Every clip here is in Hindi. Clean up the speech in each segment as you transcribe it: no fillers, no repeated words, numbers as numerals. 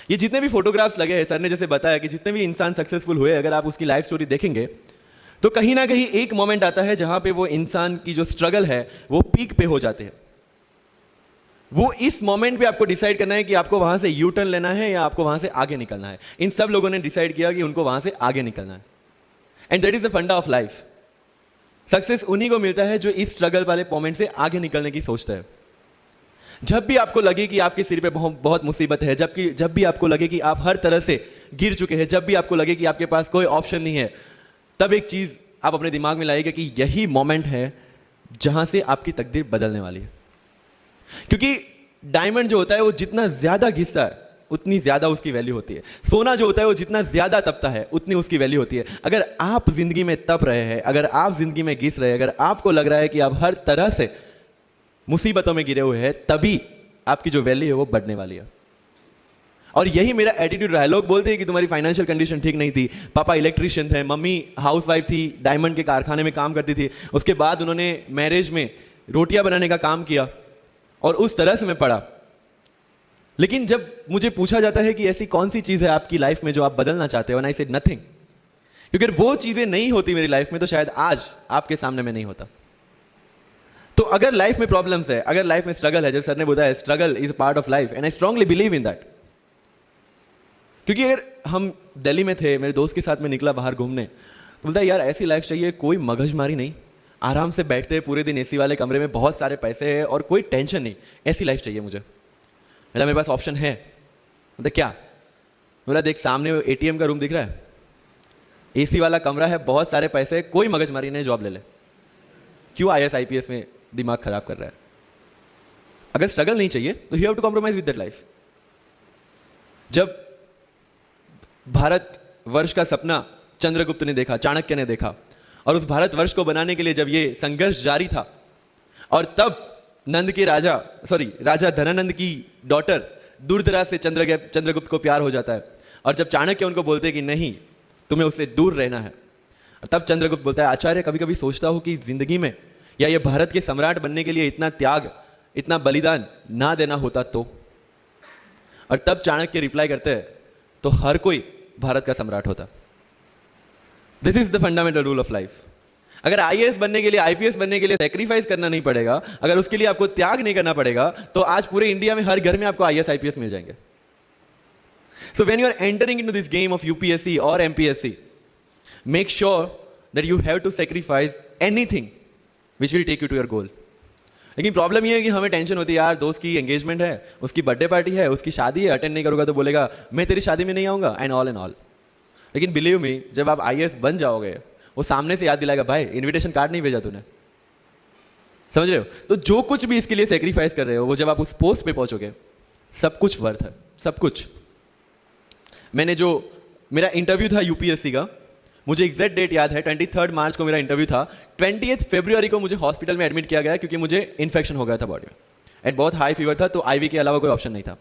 ये जितने भी फोटोग्राफ्स लगे हैं, सर ने जैसे बताया कि जितने भी इंसान सक्सेसफुल हुए, अगर आप उसकी लाइफ स्टोरी देखेंगे तो कहीं ना कहीं एक मोमेंट आता है जहां पे वो इंसान की जो स्ट्रगल है वो पीक पे हो जाते हैं। वो इस मोमेंट पे आपको डिसाइड करना है कि आपको वहां से यू टर्न लेना है या आपको वहां से आगे निकलना है। इन सब लोगों ने डिसाइड किया कि उनको वहां से आगे निकलना है, एंड दैट इज द फंडा ऑफ लाइफ। सक्सेस उन्हीं को मिलता है जो इस स्ट्रगल वाले मोमेंट से आगे निकलने की सोचता है। जब भी आपको लगे कि आपके सिर पे बहुत मुसीबत है, जब भी आपको लगे कि आप हर तरह से गिर चुके हैं, जब भी आपको लगे कि आपके पास कोई ऑप्शन नहीं है, तब एक चीज आप अपने दिमाग में लाइएगा कि यही मोमेंट है जहां से आपकी तकदीर बदलने वाली है। क्योंकि डायमंड जो होता है वो जितना ज्यादा घिसता है उतनी ज्यादा उसकी वैल्यू होती है। सोना जो होता है वो जितना ज्यादा तपता है उतनी उसकी वैल्यू होती है। अगर आप जिंदगी में तप रहे हैं, अगर आप जिंदगी में घिस रहे हैं, अगर आपको लग रहा है कि आप हर तरह से मुसीबतों में गिरे हुए हैं, तभी आपकी जो वैल्यू है वो बढ़ने वाली है। और यही मेरा एटीट्यूड रहा है। लोग बोलते हैं कि तुम्हारी फाइनेंशियल कंडीशन ठीक नहीं थी, पापा इलेक्ट्रीशियन थे, मम्मी हाउसवाइफ थी, डायमंड के कारखाने में काम करती थी, उसके बाद उन्होंने मैरिज में रोटियां बनाने का काम किया और उस तरह से मैं पढ़ा। लेकिन जब मुझे पूछा जाता है कि ऐसी कौन सी चीज है आपकी लाइफ में जो आप बदलना चाहते हो, एंड आई सेड नथिंग। क्योंकि वो चीजें नहीं होती मेरी लाइफ में तो शायद आज आपके सामने में नहीं होता। तो अगर लाइफ में प्रॉब्लम्स है, अगर लाइफ में स्ट्रगल है, जैसे सर ने बताया struggle is a part of life, and I strongly believe in that. क्योंकि अगर हम दिल्ली में थे, मेरे दोस्त के साथ में निकला बाहर घूमने, तो बोलता है यार ऐसी लाइफ चाहिए, कोई मगजमारी नहीं, आराम से बैठते हैं पूरे दिन एसी वाले कमरे में, बहुत सारे पैसे हैं और कोई टेंशन नहीं, ऐसी लाइफ चाहिए मुझे। मेरे पास ऑप्शन है। बोलता क्या? बोला देख सामने एटीएम का रूम दिख रहा है, एसी वाला कमरा है, बहुत सारे पैसे, कोई मगजमारी नहीं, जॉब ले ले। क्यों आईएएस आईपीएस में दिमाग खराब कर रहा है? अगर स्ट्रगल नहीं चाहिए तो you have to compromise with that life. जब भारत वर्ष का सपना चंद्रगुप्त ने देखा, चाणक्य ने देखा, और उस भारत वर्ष को बनाने के लिए जब ये संघर्ष जारी था, और तब नंद के राजा धनानंद की डॉटर दुर्धरा से चंद्रगुप्त को प्यार हो जाता है, और जब चाणक्य उनको बोलते हैं कि नहीं तुम्हें उससे दूर रहना है, तब चंद्रगुप्त बोलता है आचार्य कभी कभी सोचता हूं कि जिंदगी में या ये भारत के सम्राट बनने के लिए इतना त्याग, इतना बलिदान ना देना होता तो। और तब चाणक्य रिप्लाई करते हैं तो हर कोई भारत का सम्राट होता। This is the fundamental rule of life. अगर आईएएस बनने के लिए, आईपीएस बनने के लिए सैक्रिफाइस करना नहीं पड़ेगा, अगर उसके लिए आपको त्याग नहीं करना पड़ेगा, तो आज पूरे इंडिया में हर घर में आपको आईएएस आईपीएस मिल जाएंगे। So when you are entering into this game of UPSC और MPSC, make sure that you have to sacrifice anything which will take you to your goal. लेकिन प्रॉब्लम यह है कि हमें टेंशन होती है, यार दोस्त की एंगेजमेंट है, उसकी बर्थडे पार्टी है, उसकी शादी है, अटेंड नहीं करूंगा तो बोलेगा मैं तेरी शादी में नहीं आऊंगा, एंड ऑल। लेकिन बिलीव मी, जब आप आईएएस बन जाओगे, वो सामने से याद दिलाएगा भाई इनविटेशन कार्ड नहीं भेजा तूने। समझ रहे हो? तो जो कुछ भी इसके लिए सेक्रीफाइस कर रहे हो, वो जब आप उस पोस्ट पे पहुंचोगे, सब कुछ वर्थ है, सब कुछ। मेरा इंटरव्यू था यूपीएससी का, मुझे एग्जैक्ट डेट याद है, 23 मार्च को मेरा इंटरव्यू था। 28 फरवरी को मुझे हॉस्पिटल में एडमिट किया गया क्योंकि मुझे इन्फेक्शन हो गया था बॉडी में, एंड बहुत हाई फीवर था, तो आईवी के अलावा कोई ऑप्शन नहीं था।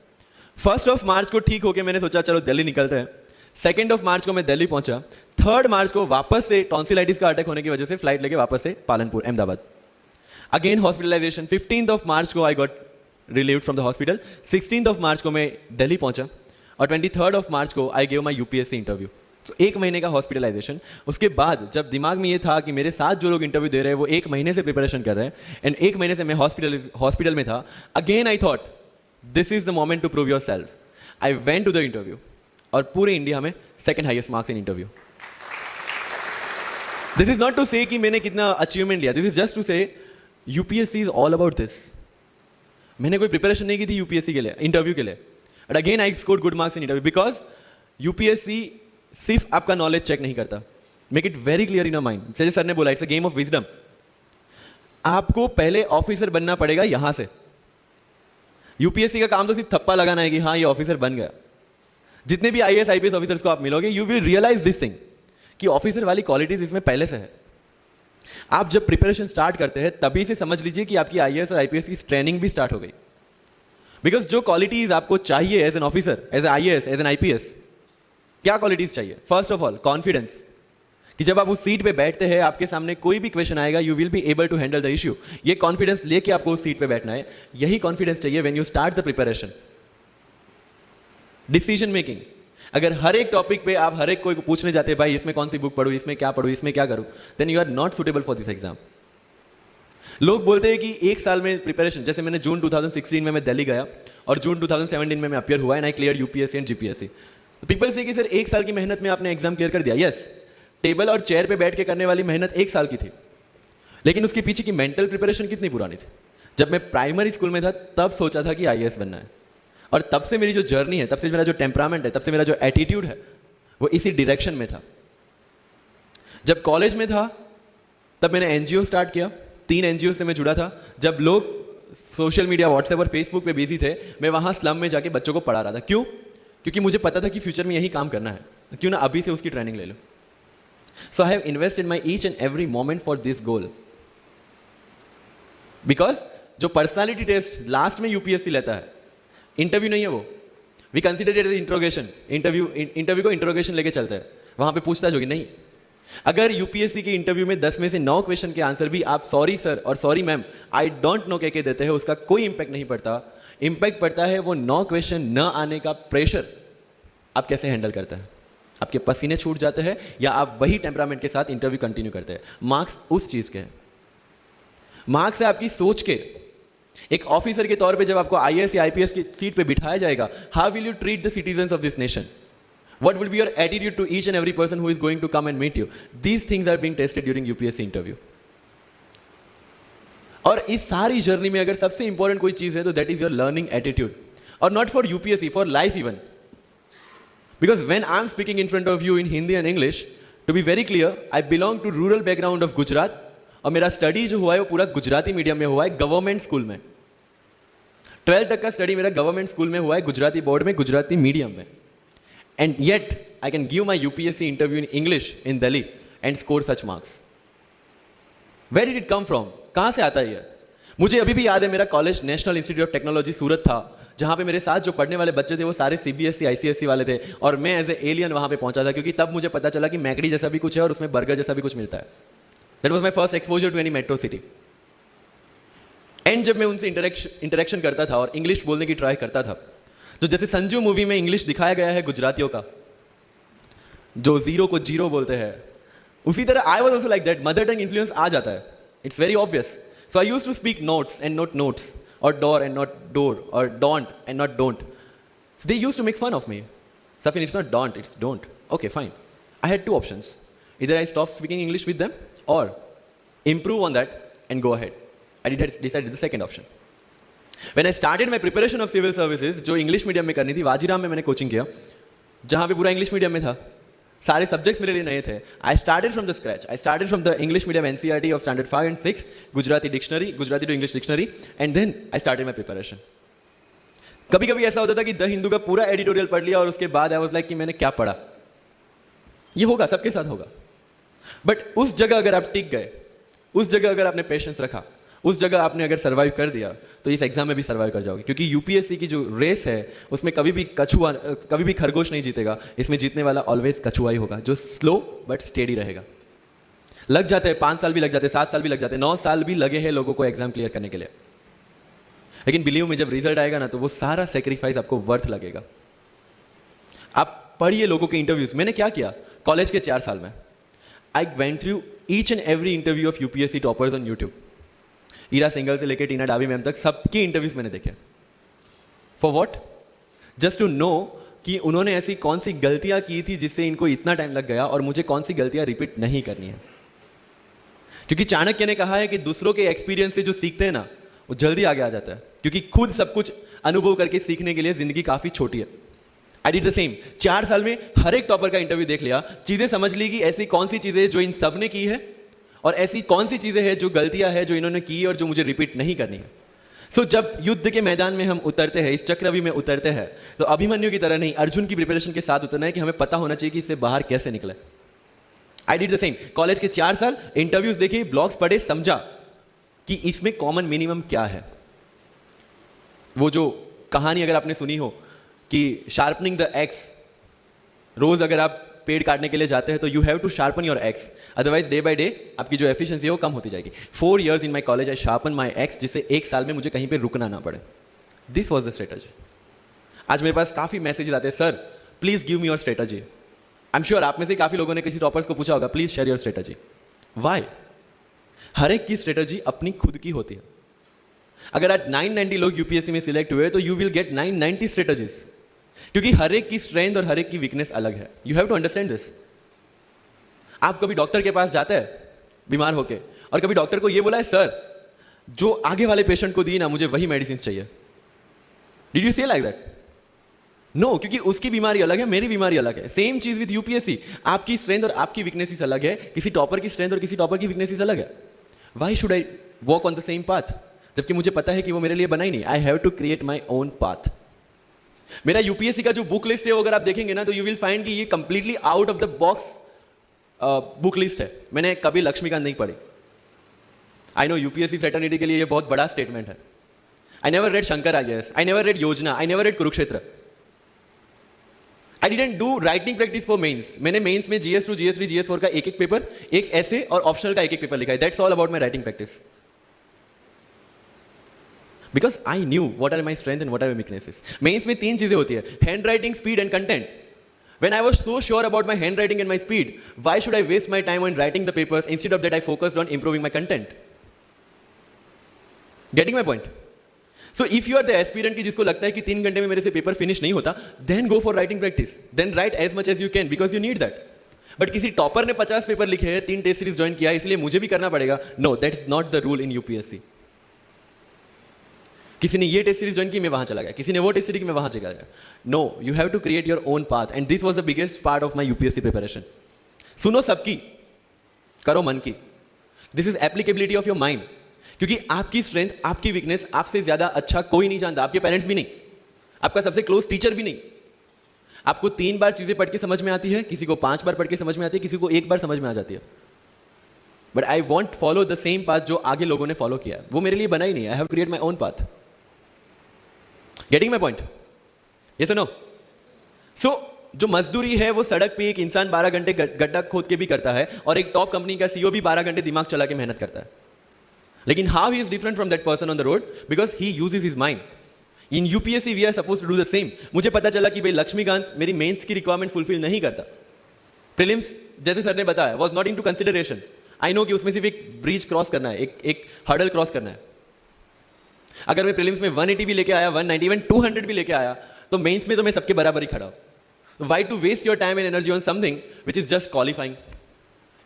1 मार्च को ठीक होकर मैंने सोचा चलो दिल्ली निकलते हैं। 2 मार्च को मैं दिल्ली पहुंचा। 3 मार्च को वापस से टॉन्सिलाइटिस का अटैक होने की वजह से फ्लाइट लेके वापस से पालनपुर, अहमदाबाद, अगेन हॉस्पिटलाइजेशन। 15 मार्च को I got relieved from the hospital. 16 मार्च को मैं दिल्ली पहुंचा, और 23 मार्च को I gave my UPSC interview. तो 1 महीने का हॉस्पिटलाइजेशन। उसके बाद जब दिमाग में ये था कि मेरे साथ जो लोग इंटरव्यू दे रहे हैं वो 1 महीने से प्रिपरेशन कर रहे हैं, एंड 1 महीने से मैं हॉस्पिटल में था, again I thought this is the moment to prove yourself. I went to the interview, और पूरे इंडिया में 2nd highest marks in interview. This is not to say कि मैंने कितना अचीवमेंट लिया, this is just to say UPSC is all about this. मैंने कोई प्रिपरेशन नहीं की थी यूपीएससी के लिए, इंटरव्यू के लिए, but again I scored good marks in interview, because UPSC सिर्फ आपका नॉलेज चेक नहीं करता। Make it very clear in your mind, जैसे सर ने बोला it's a game of wisdom. आपको पहले ऑफिसर बनना पड़ेगा यहां से। यूपीएससी का काम तो सिर्फ थप्पा लगाना है कि हाँ ये ऑफिसर बन गया। जितने भी आईएएस आईपीएस ऑफिसर्स को आप मिलोगे, you will realise this thing कि ऑफिसर वाली क्वालिटीज इसमें पहले से है। आप जब प्रिपरेशन स्टार्ट करते हैं तभी से समझ लीजिए कि आपकी आईएएस और आईपीएस की ट्रेनिंग भी स्टार्ट हो गई। बिकॉज जो क्वालिटीज आपको चाहिए as an officer, as an IAS, as an IPS, क्या क्वालिटीज चाहिए? फर्स्ट ऑफ ऑल कॉन्फिडेंस, कि जब आप उस सीट पे बैठते हैं, आपके सामने कोई भी क्वेश्चन आएगा, you will be able to handle the issue. ये कॉन्फिडेंस लेके आपको उस सीट पे बैठना है। यही कॉन्फिडेंस चाहिए when you start the preparation. Decision making, अगर हर एक टॉपिक पे आप हर एक कोई को पूछने जाते हैं भाई इसमें कौन सी बुक पढ़ूं, इसमें क्या पढ़ूं, इसमें क्या करूं, then you are not suitable for this exam. लोग बोलते हैं कि एक साल में प्रिपरेशन, जैसे मैंने जून 2016 में मैं दिल्ली गया और जून 2017 में मैं अपियर हुआ and I clear UPSC and GPSC. People से कि सर एक साल की मेहनत में आपने एग्जाम क्लियर कर दिया। यस, टेबल और चेयर पे बैठ के करने वाली मेहनत एक साल की थी, लेकिन उसके पीछे की मेंटल प्रिपरेशन कितनी पुरानी थी। जब मैं प्राइमरी स्कूल में था तब सोचा था कि आईएएस बनना है, और तब से मेरी जो जर्नी है, तब से मेरा जो टेम्परामेंट है, तब से मेरा जो एटीट्यूड है वो इसी डायरेक्शन में था। जब कॉलेज में था तब मैंने एनजीओ स्टार्ट किया, 3 एनजीओ से मैं जुड़ा था। जब लोग सोशल मीडिया व्हाट्सएप और फेसबुक पे बिजी थे, मैं वहां स्लम में जाके बच्चों को पढ़ा रहा था। क्यों? क्योंकि मुझे पता था कि फ्यूचर में यही काम करना है, क्यों ना अभी से उसकी ट्रेनिंग ले लो। So I have invested my each and every moment for this goal, because जो पर्सनालिटी टेस्ट लास्ट में यूपीएससी लेता है, इंटरव्यू नहीं है वो, we consider it as interrogation. Interview को इंट्रोगेशन लेके चलते हैं, वहां पे पूछताछ होगी नहीं। अगर यूपीएससी के इंटरव्यू में 10 में से 9 क्वेश्चन के आंसर भी आप सॉरी सर और sorry ma'am, I don't know कह के देते हैं, उसका कोई इंपैक्ट नहीं पड़ता। इंपैक्ट पड़ता है वो 9 क्वेश्चन न आने का प्रेशर आप कैसे हैंडल करते हैं। आपके पसीने छूट जाते हैं या आप वही टेम्परामेंट के साथ इंटरव्यू कंटिन्यू करते हैं। मार्क्स उस चीज के हैं, मार्क्स है आपकी सोच के। एक ऑफिसर के तौर पे जब आपको आईएएस या आईपीएस की सीट पे बिठाया जाएगा, how will you treat the citizens of this nation? What will be your attitude to each and every person who is going to come and meet you? These things are being tested during UPSC interview. और इस सारी जर्नी में अगर सबसे इंपॉर्टेंट कोई चीज है तो that is your learning attitude, और not for UPSC, for life even. Because when I am speaking in front of you in Hindi and English, to be very clear, I belong to rural background of Gujarat, और मेरा स्टडी जो हुआ है वो पूरा गुजराती मीडियम में हुआ है, गवर्नमेंट स्कूल में। 12th तक का स्टडी मेरा गवर्नमेंट स्कूल में हुआ है, गुजराती बोर्ड में, गुजराती मीडियम में। And yet, I can give my UPSC interview in English in Delhi and score such marks. Where did it come from? कहाँ से आता है ये? मुझे अभी भी याद है, मेरा college national institute of technology Surat था, जहाँ पे मेरे साथ जो पढ़ने वाले बच्चे थे वो सारे सीबीएसई आईसीएसई वाले थे, और मैं एज ए एलियन वहाँ पे पहुँचा था, क्योंकि तब मुझे पता चला कि मैकडी जैसा भी कुछ है और उसमें बर्गर जैसा भी कुछ मिलता है। That was my first exposure to any metro city. And जब मैं उनसे इंटरेक्शन करता था और इंग्लिश बोलने की ट्राई करता था, तो जैसे संजू मूवी में इंग्लिश दिखाया गया है गुजरातियों का, जो जीरो को जीरो बोलते हैं, उसी तरह I was also like that. Mother tongue influence आ जाता है, it's very obvious. So I used to speak notes and not notes, और डोर एंड नॉट डोर, और don't and not don't. So they used to make fun of me. Safin, it's not don't, it's don't. Okay fine, I had 2 options, इधर I stop speaking English with them और improve on that and go ahead. I decided the second option. When I started my preparation of civil services, जो इंग्लिश मीडियम में करनी थी, वाजीराम में मैंने कोचिंग किया, जहाँ पे पूरा इंग्लिश मीडियम में था, सारे सब्जेक्ट्स मेरे लिए नए थे। I started from the scratch, I started from the English medium NCERT of standard 5 and 6, Gujarati dictionary, Gujarati to English dictionary, and then I started my preparation. कभी कभी ऐसा होता था कि द हिंदू का पूरा एडिटोरियल पढ़ लिया और उसके बाद आई वाज लाइक कि मैंने क्या पढ़ा। ये होगा, सबके साथ होगा। बट उस जगह अगर आप टिक गए, उस जगह अगर आपने पेशेंस रखा, उस जगह आपने अगर सर्वाइव कर दिया, तो इस एग्जाम में भी सर्वाइव कर जाओगे। क्योंकि यूपीएससी की जो रेस है उसमें कभी भी खरगोश नहीं जीतेगा, इसमें जीतने वाला ऑलवेज कछुआ ही होगा, जो स्लो बट स्टेडी रहेगा। लग जाते हैं 5 साल भी लग जाते हैं, 7 साल भी लग जाते हैं, 9 साल भी लगे हैं लोगों को एग्जाम क्लियर करने के लिए, लेकिन बिलीव में जब रिजल्ट आएगा ना, तो वो सारा सेक्रीफाइस आपको वर्थ लगेगा। आप पढ़िए लोगों के इंटरव्यूज। मैंने क्या किया कॉलेज के 4 साल में, I went through each and every interview of UPSC toppers on YouTube. Ira Singhal से लेकर टीना डावी मैम तक सबके इंटरव्यूज मैंने देखे। For what? Just to know कि उन्होंने ऐसी कौन सी गलतियां की थी जिससे इनको इतना टाइम लग गया, और मुझे कौन सी गलतियां रिपीट नहीं करनी है। क्योंकि चाणक्य ने कहा है कि दूसरों के एक्सपीरियंस से जो सीखते हैं ना, वो जल्दी आगे आ जाता है, क्योंकि खुद सब कुछ अनुभव करके सीखने के लिए जिंदगी काफी छोटी है। I did the same. 4 साल में हर एक टॉपर का इंटरव्यू देख लिया, चीजें समझ ली कि ऐसी कौन सी चीजें जो इन सब ने की है, और ऐसी कौन सी चीजें हैं जो गलतियां हैं जो इन्होंने की और जो मुझे रिपीट नहीं करनी है। सो जब युद्ध के मैदान में हम उतरते हैं, इस चक्रव्यूह में उतरते हैं, तो अभिमन्यु की तरह नहीं, अर्जुन की प्रिपरेशन के साथ उतरना है कि हमें पता होना चाहिए कि इससे बाहर कैसे निकले। I did the same. College के 4 साल इंटरव्यूज देखे, ब्लॉग्स पढ़े, समझा कि इसमें कॉमन मिनिमम क्या है। वो जो कहानी अगर आपने सुनी हो कि शार्पनिंग द एक्स, रोज अगर आप पेड़ काटने के लिए जाते हैं तो you have to sharpen your axe, otherwise day by day आपकी जो एफिशिएंसी है वो कम होती जाएगी। 4 years in my college I sharpen my x, जिससे 1 साल में मुझे कहीं पे रुकना ना पड़े। This was the strategy. आज मेरे पास काफी मैसेजेस आते हैं, sir please give me your strategy. I am sure आप में से काफी लोगों ने किसी टॉपर्स को पूछा होगा, please share your strategy. Why? हर एक की स्ट्रेटजी अपनी खुद की होती है। अगर आज 990 लोग यूपीएससी में सिलेक्ट हुए तो यू विल गेट 990 स्ट्रेटजीज, क्योंकि हर एक की स्ट्रेंथ और हर एक की वीकनेस अलग है। You have to understand this. आप कभी डॉक्टर के पास जाते हैं बीमार होके, और कभी डॉक्टर को यह बोला है, सर जो आगे वाले पेशेंट को दी ना, मुझे वही मेडिसिन चाहिए। डिड यू से लाइक दैट? नो, क्योंकि उसकी बीमारी अलग है, मेरी बीमारी अलग है। सेम चीज विद यूपीएससी, आपकी स्ट्रेंथ और आपकी वीकनेसेस अलग है, किसी टॉपर की स्ट्रेंथ और किसी टॉपर की वीकनेसेस अलग है। Why should I walk on the same path, जबकि मुझे पता है कि वो मेरे लिए बना ही नहीं। I have to create my own path. मेरा यूपीएससी का जो बुक लिस्ट है, अगर आप देखेंगे ना, तो यू विल फाइंड कि ये completely out of the box book list है। मैंने कभी लक्ष्मीकांत नहीं पढ़ी। आई नो यूपीएससी फ्रेटर्निटी के लिए ये बहुत बड़ा स्टेटमेंट है। I never read Shankar IAS, I never read Yojana, I never read Kurukshetra. I didn't do writing practice for mains. मैंने मेंस में GS2, GS3, GS4 का एक एक पेपर, एक ऐसे और ऑप्शनल का एक एक पेपर लिखा है। That's all about my writing practice. Because I knew what are my strength and what are my weaknesses. Mains में 3 चीजें होती है, handwriting, speed and content. When I was so sure about my handwriting and my speed, why should I waste my time on writing the papers? Instead of that, I focused on improving my content. Getting my point? So if you are the aspirant की जिसको लगता है कि 3 घंटे में मेरे से पेपर फिनिश नहीं होता, then go for writing practice. Then write as much as you can because you need that. But किसी टॉपर ने 50 पेपर लिखे हैं, 3 टेस्ट सीरीज ज्वाइन किया है, इसलिए मुझे भी करना पड़ेगा। No, that is not the rule in UPSC. किसी ने ये टेस्ट सीरीज ज्वाइन की, मैं वहां चला गया, किसी ने वो टेस्ट सीरीज की, मैं वहां चला गया। No, you have to create your own path, and this was the biggest part of my UPSC preparation. सुनो सबकी, करो मन की। This is applicability of your mind, क्योंकि आपकी स्ट्रेंथ, आपकी वीकनेस आपसे ज्यादा अच्छा कोई नहीं जानता। आपके पेरेंट्स भी नहीं, आपका सबसे क्लोज टीचर भी नहीं। आपको 3 बार चीजें पढ़ के समझ में आती है, किसी को 5 बार पढ़ के समझ में आती है, किसी को 1 बार समझ में आ जाती है। But I want follow the same path जो आगे लोगों ने फॉलो किया है। वो मेरे लिए बना ही नहीं। I have create my own path. Getting my point? Yes or no? So, जो मजदूरी है वो सड़क पे एक इंसान 12 घंटे गड्ढा खोद के भी करता है, और एक टॉप कंपनी का CEO भी 12 घंटे दिमाग चला के मेहनत करता है। लेकिन how he is different from that person on the road? Because he uses his mind. In UPSC we are supposed to do the same. मुझे पता चला कि भाई लक्ष्मीकांत मेरी मेंस की रिक्वायरमेंट फुलफिल नहीं करता। प्रीलिम्स जैसे सर ने बताया was not into consideration. I know कि उसमें सिर्फ एक ब्रिज क्रॉस करना है, एक हर्डल क्रॉस करना है। अगर मैं प्रीलिम्स में 180 भी लेके आया, 190, इवन 200 भी लेके आया, तो मेंस में तो मैं सबके बराबर ही खड़ा हूं। Why to waste your time and energy on something which is just qualifying?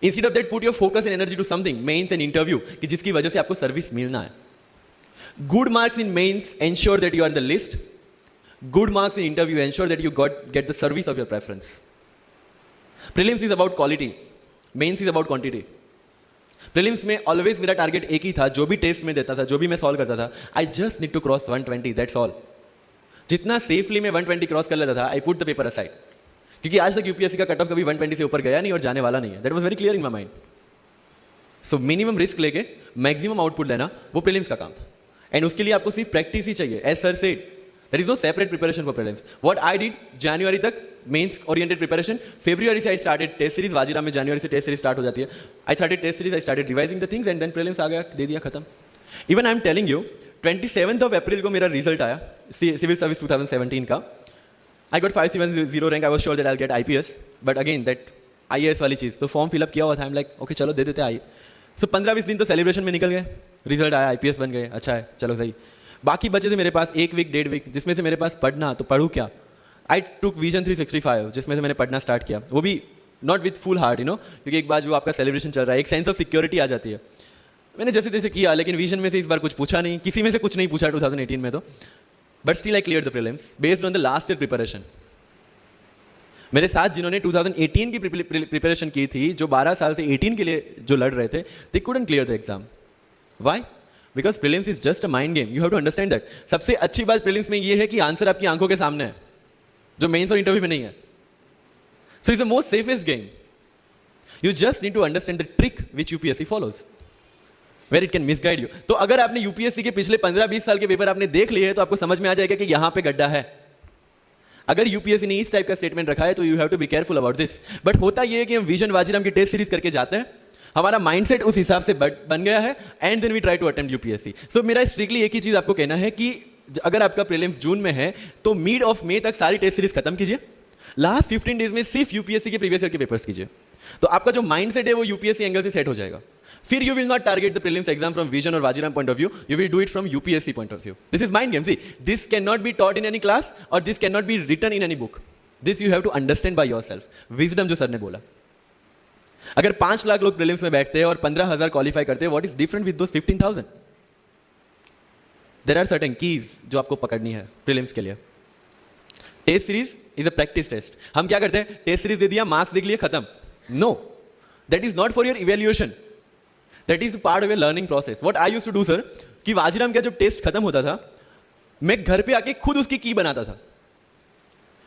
Instead of that, put your focus and energy to something, mains and interview, कि जिसकी वजह से आपको सर्विस मिलना है। Good marks in mains ensure that you are in the list. Good marks in interview ensure that you get the service of your preference. Prelims is about quality, mains is about quantity. Prelims में ऑलवेज मेरा टारगेट एक ही था, जो भी टेस्ट में देता था, जो भी मैं सॉल्व करता था, I just need to cross 120, that's all. जितना सेफली मैं 120 क्रॉस कर लेता था, I put the paper aside, क्योंकि आज तक यूपीएससी का कट ऑफ कभी 120 से ऊपर गया नहीं और जाने वाला नहीं है। That was very clear in my mind. So minimum risk लेके मैक्सिमम आउटपुट लेना, वो प्रीलिम्स का काम था। एंड उसके लिए आपको सिर्फ प्रैक्टिस ही चाहिए। As sir said, there is no separate preparation for prelims. What I did, जनवरी तक मेंस ओरिएंटेड प्रिपरेशन, फरवरी से I started test series. Vajiram में जनवरी से टेस्ट सीरीज स्टार्ट हो जाती है। I started test series, I started revising the things, and then prelims आ गया, दे दिया, खत्म। Even I am telling you, 27 of April को मेरा रिजल्ट आया सिविल सर्विस 2017 का। I got 570 rank. I was sure that I will get IPS, but again that IAS वाली चीज, तो फॉर्म फिलअप किया हुआ था। आई एम लाइक ओके चलो दे देते आई। सो 15-20 दिन तो सेलिब्रेशन में निकल गए, रिजल्ट आया, आईपीएस बन गए, अच्छा है चलो सही। बाकी बचे थे मेरे पास 1 वीक 1.5 वीक, जिसमें से मेरे पास पढ़ना, तो पढ़ूँ क्या। आई टुक विजन 365, जिसमें से मैंने पढ़ना स्टार्ट किया, वो भी not with full heart, you know, क्योंकि एक बार जो आपका सेलिब्रेशन चल रहा है, एक सेंस ऑफ सिक्योरिटी आ जाती है। मैंने जैसे तैसे किया, लेकिन विजन में से इस बार कुछ पूछा नहीं, किसी में से कुछ नहीं पूछा 2018 में तो, but still I clear the prelims based on the last year preparation. मेरे साथ जिन्होंने 2018 की प्रिपरेशन की थी, जो 12 साल से 18 के लिए जो लड़ रहे थे, they couldn't clear the exam. Why? Because prelims is just a mind game, you have to understand that. सबसे अच्छी बात प्रीलिम्स में ये है कि आंसर आपकी आंखों के सामने है, जो मेंस और इंटरव्यू में नहीं है। So it's the most safest game. You just need to understand the trick which UPSC follows, where it can misguide you. तो अगर आपने यूपीएससी के पिछले 15-20 साल के पेपर आपने देख लिए हैं, तो आपको समझ में आ जाएगा कि यहां पे गड्ढा है। अगर यूपीएससी ने इस टाइप का स्टेटमेंट रखा है, तो you have to be careful about this. But होता यह है कि हम विजन वाजीराम की टेस्ट सीरीज करके जाते हैं, हमारा माइंडसेट उस हिसाब से बन गया है, and then we try to attempt UPSC. So मेरा स्ट्रिक्टली एक ही चीज आपको कहना है कि अगर आपका प्रीलिम्स जून में है तो मिड ऑफ मई तक सारी टेस्ट सीरीज खत्म कीजिए, लास्ट 15 डेज में सिर्फ यूपीएससी के प्रीवियस ईयर के पेपर्स कीजिए, तो आपका जो माइंडसेट है वो यूपीएससी एंगल से सेट हो जाएगा। फिर you will not target the prelims exam from Vision और Vajiram point of view, you will do it from UPSC point of view. This is mind game, see this can not be taught in any class और this can not be written in any book, this you have to understand by yourself. Wisdom जो सर ने बोला, अगर 5 लाख लोग प्रीलिम्स में बैठते हैं और 15,000 क्वालिफाई करते हैं, what is different with those 15,000? There are certain keys जो आपको पकड़नी है प्रीलिम्स के लिए। Test series is a practice test. हम क्या करते हैं, टेस्ट सीरीज दे दिया, मार्क्स देख लिए, खत्म। No, that is not for your evaluation, that is part of your learning process. What I used to do sir, कि वाजीराम का जब टेस्ट खत्म होता था, मैं घर पे आके खुद उसकी की बनाता था।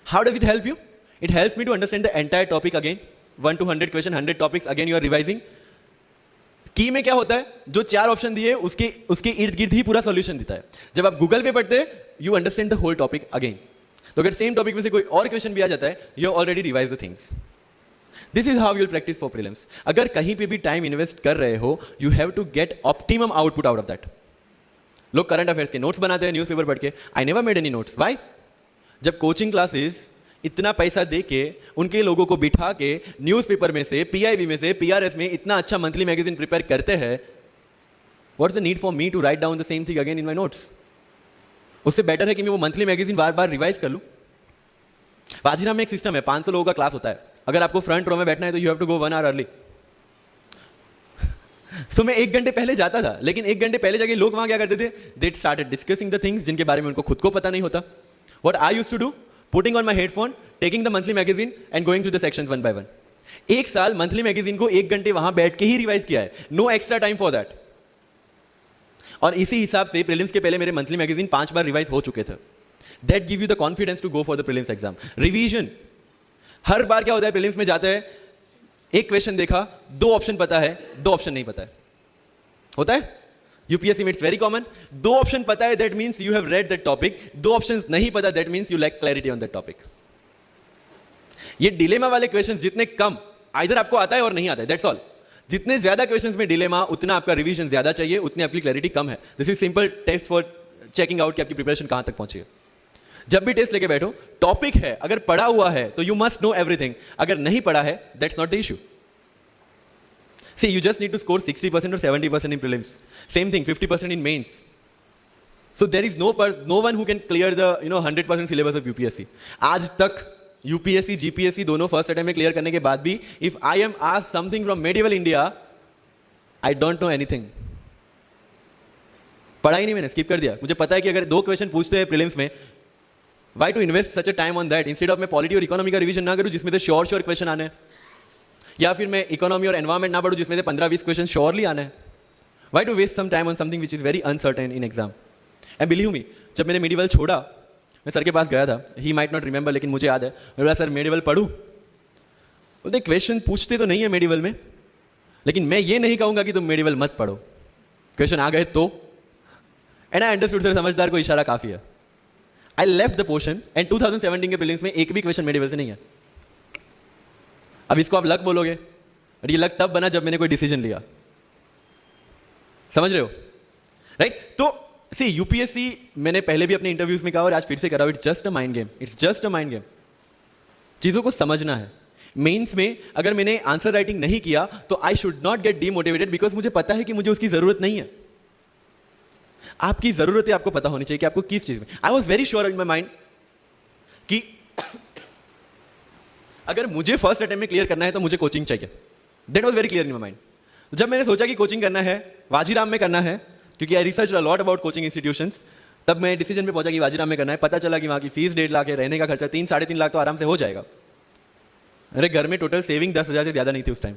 How does it help you? It helps me to understand the entire topic again, 1 to 100 question, 100 topics, again you are revising. की में क्या होता है, जो 4 ऑप्शन दिए उसके इर्द गिर्द ही पूरा सॉल्यूशन देता है। जब आप गूगल पे पढ़ते हैं, you understand the whole topic again. तो अगर सेम टॉपिक में से कोई और क्वेश्चन भी आ जाता है, you already revise the things. This is how you will practise for prelims. अगर कहीं पे भी टाइम इन्वेस्ट कर रहे हो, you have to get optimum output out of that. लोग करंट अफेयर्स के नोट्स बनाते हैं न्यूज़पेपर पढ़ के, I never made any notes. Why? जब कोचिंग क्लासेस इतना पैसा दे के उनके लोगों को बिठा के न्यूज़पेपर में से, पीआईबी में से, पीआरएस में इतना अच्छा मंथली मैगजीन प्रिपेयर करते हैं, what's the need for me to write down the same thing again in my notes? उससे बेटर है कि मैं वो मंथली मैगजीन बार बार रिवाइज कर लूं। वाजीराम में एक सिस्टम है, 500 लोगों का क्लास होता है। अगर आपको फ्रंट रो में बैठना है तो you have to go 1 hour early. So मैं 1 घंटे पहले जाता था, लेकिन 1 घंटे पहले जाके लोग वहां क्या करते थे, they started discussing the things जिनके बारे में उनको खुद को पता नहीं होता। What I used to do, putting on my headphone, taking the monthly magazine and going through the sections one by one. 1 साल मंथली मैगजीन को 1 घंटे वहां बैठ के ही रिवाइज किया है, no extra time for that. और इसी हिसाब से प्रीलिम्स के पहले मेरे मंथली मैगजीन 5 बार रिवाइज हो चुके थे। That give you the confidence to go for the prelims exam. Revision, हर बार क्या होता है प्रीलिम्स में जाते हैं, एक क्वेश्चन देखा, 2 ऑप्शन पता है, 2 ऑप्शन नहीं पता है, होता है यूपीएससी में, इट्स वेरी कॉमन। 2 ऑप्शन पता है, that means you have read that topic, 2 options नहीं पता, that means you lack clarity on that topic. ये डिलेमा वाले क्वेश्चंस जितने कम, आइदर आपको आता है और नहीं आता है, दैट्स ऑल। जितने ज्यादा क्वेश्चंस में डिलेमा, उतना आपका रिवीजन ज्यादा चाहिए, उतनी आपकी क्लैरिटी कम है। This is simple test for checking out कि आपकी प्रिपरेशन कहां तक पहुंची है। जब भी टेस्ट लेके बैठो, टॉपिक है, अगर पढ़ा हुआ है तो यू मस्ट नो एवरीथिंग, अगर नहीं पढ़ा है that's not the issue. See, you just need to score 60% or 70% in prelims. Same thing, 50% in mains. So there is no one who can clear the 100% syllabus of UPSC. आज तक UPSC, GPSC दोनों फर्स्ट अटेम्प्ट में क्लियर करने के बाद भी, if I am asked something from medieval India, I don't know anything. पढ़ा ही नहीं मैंने, स्किप कर दिया। मुझे पता है कि अगर 2 क्वेश्चन पूछते हैं प्रीलिम्स में, why to invest such a time on that? Instead of मैं पॉलिटी और इकोनॉमी का रिवीजन ना करूं जिसमें से श्योर क्वेश्चन आने हैं, या फिर मैं इकोनॉमी और एनवायरमेंट ना पढ़ूं जिसमें से 15-20 क्वेश्चन श्योरली आना है। Why to waste some time on something which is very uncertain in exam? And believe me, जब मैंने मेडिवल छोड़ा, मैं सर के पास गया था, ही माइट नॉट रिमेंबर, लेकिन मुझे याद है, मैं बोला सर मेडिवल पढ़ूं? बोलते क्वेश्चन पूछते तो नहीं है मेडिवल में, लेकिन मैं ये नहीं कहूंगा कि तुम मेडिवल मत पढ़ो, क्वेश्चन आ गए तो। एंड आई अंडरस्टूड, सर समझदार को इशारा काफी है। I left the portion and 2017 के प्रीलिम्स में एक भी क्वेश्चन मेडिवल से नहीं है। अब इसको आप लक बोलोगे, और ये लक तब बना जब मैंने कोई डिसीजन लिया, समझ रहे हो, राइट? तो सी यूपीएससी, मैंने पहले भी अपने इंटरव्यूज में कहा और आज फिर से करा, it's just a mind game, it's just a mind game. चीजों को समझना है। मेंस में अगर मैंने आंसर राइटिंग नहीं किया तो I should not gate demotivated, because मुझे पता है कि मुझे उसकी जरूरत नहीं है। आपकी जरूरत है, आपको पता होनी चाहिए कि आपको किस चीज में। I was very sure in my mind कि अगर मुझे फर्स्ट अटेम्प्ट में क्लियर करना है तो मुझे कोचिंग चाहिए। That was very clear in my mind. जब मैंने सोचा कि कोचिंग करना है, वाजीराम में करना है, क्योंकि I research a lot about coaching institutions, तब मैं डिसीजन पे पहुंचा कि वाजीराम में करना है। पता चला कि वहां की फीस 1.5 लाख है, रहने का खर्चा 3-3.5 लाख तो आराम से हो जाएगा। मेरे घर में टोटल सेविंग 10,000 से ज्यादा नहीं थी उस time,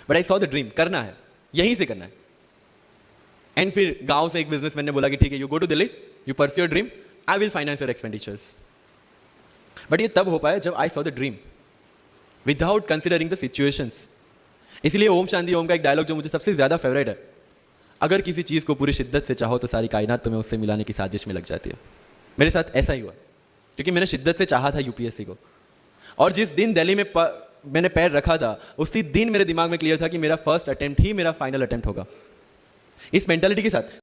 but I saw the dream, करना है, यहीं से करना है। एंड फिर गांव से एक बिजनेसमैन ने बोला कि ठीक है, you go to Delhi, you pursue your dream, I will finance your expenditures. But ये तब हो पाया जब I saw the dream without considering the situations. इसलिए ओम शांति ओम का एक डायलॉग जो मुझे सबसे ज्यादा फेवरेट है, अगर किसी चीज को पूरी शिद्दत से चाहो तो सारी कायनात तुम्हें उससे मिलाने की साजिश में लग जाती है। मेरे साथ ऐसा ही हुआ, क्योंकि मैंने शिद्दत से चाहा था यूपीएससी को, और जिस दिन दिल्ली में मैंने पैर रखा था, उसी दिन मेरे दिमाग में क्लियर था कि मेरा फर्स्ट अटेम्प्ट ही मेरा फाइनल अटेम्प्ट होगा। इस मेंटालिटी के साथ